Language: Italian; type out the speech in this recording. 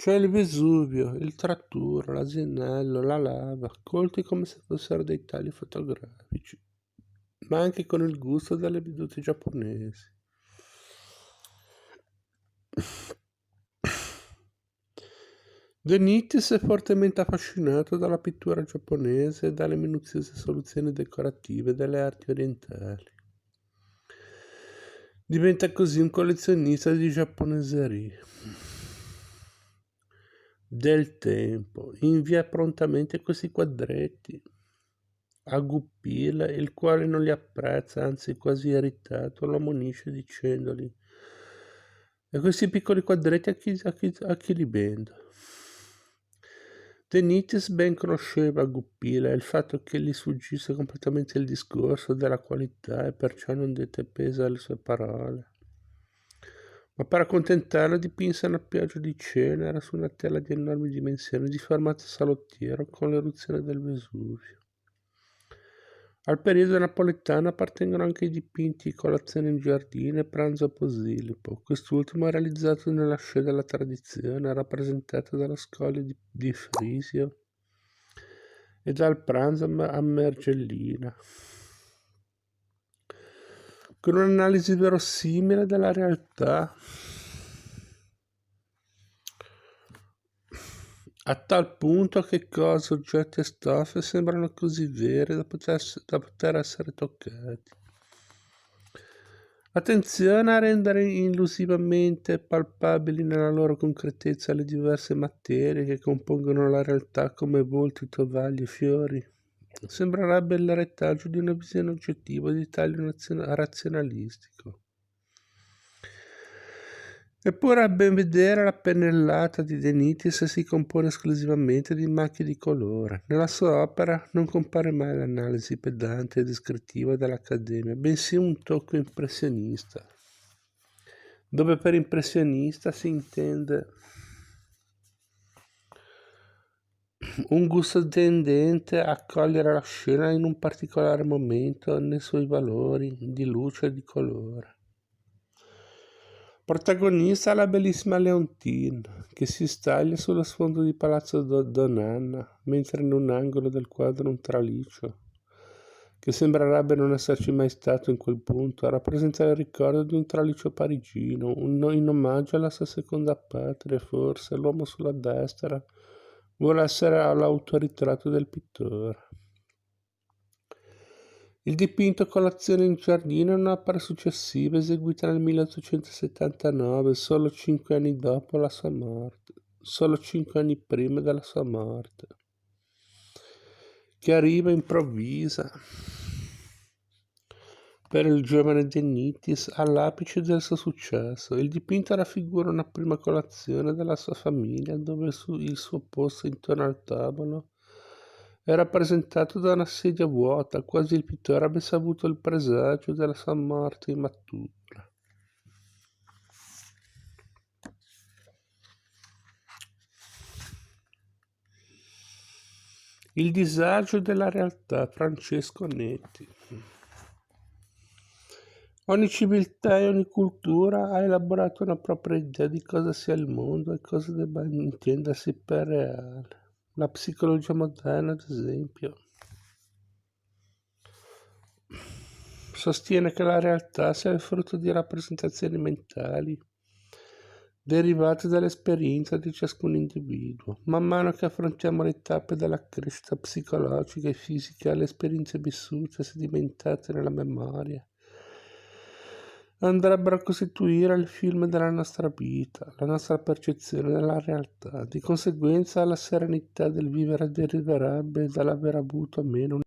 C'è il Vesuvio, il Tratturo, l'Asinello, la lava, colti come se fossero dei tagli fotografici, ma anche con il gusto delle vedute giapponesi. De Nittis è fortemente affascinato dalla pittura giapponese e dalle minuziose soluzioni decorative delle arti orientali. Diventa così un collezionista di giapponeserie. Del tempo, invia prontamente questi quadretti a Guppilla, il quale non li apprezza, anzi quasi irritato, lo ammonisce dicendogli: e questi piccoli quadretti a chi li vendo? De Nittis ben conosceva Guppilla e il fatto che gli sfuggisse completamente il discorso della qualità e perciò non dette peso alle sue parole. Ma per accontentarlo dipinse una pioggia di cenere su una tela di enormi dimensioni di formato salottiero con l'eruzione del Vesuvio. Al periodo napoletano appartengono anche i dipinti Colazione in giardino e Pranzo a Posillipo, quest'ultimo realizzato nella scia della tradizione, rappresentata dallo scoglio di Frisio e dal pranzo a Mergellina, con un'analisi verosimile della realtà, a tal punto che cose, oggetti e stoffe sembrano così vere da poter essere toccati. Attenzione a rendere illusivamente palpabili nella loro concretezza le diverse materie che compongono la realtà come volti, tovaglie e fiori. Sembrerebbe il retaggio di una visione oggettiva di taglio razionalistico. Eppure a ben vedere la pennellata di De Nittis si compone esclusivamente di macchie di colore. Nella sua opera non compare mai l'analisi pedante e descrittiva dell'Accademia, bensì un tocco impressionista, dove per impressionista si intende un gusto tendente a cogliere la scena in un particolare momento nei suoi valori di luce e di colore. Protagonista la bellissima Leontine, che si staglia sullo sfondo di Palazzo Donanna, mentre in un angolo del quadro un traliccio, che sembrerebbe non esserci mai stato in quel punto, rappresenta il ricordo di un traliccio parigino, in omaggio alla sua seconda patria. Forse l'uomo sulla destra vuole essere l'autoritratto del pittore. Il dipinto Colazione in giardino è un'opera successiva eseguita nel 1879, solo 5 anni dopo la sua morte, solo 5 anni prima della sua morte, che arriva improvvisa per il giovane De Nittis all'apice del suo successo. Il dipinto raffigura una prima colazione della sua famiglia, dove il suo posto intorno al tavolo è rappresentato da una sedia vuota, quasi il pittore avesse avuto il presagio della sua morte immatura. Il disagio della realtà, Francesco Netti. Ogni civiltà e ogni cultura ha elaborato una propria idea di cosa sia il mondo e cosa debba intendersi per reale. La psicologia moderna, ad esempio, sostiene che la realtà sia il frutto di rappresentazioni mentali derivate dall'esperienza di ciascun individuo. Man mano che affrontiamo le tappe della crescita psicologica e fisica, le esperienze vissute e sedimentate nella memoria andrebbero a costituire il film della nostra vita, la nostra percezione della realtà. Di conseguenza la serenità del vivere deriverebbe dall'aver avuto meno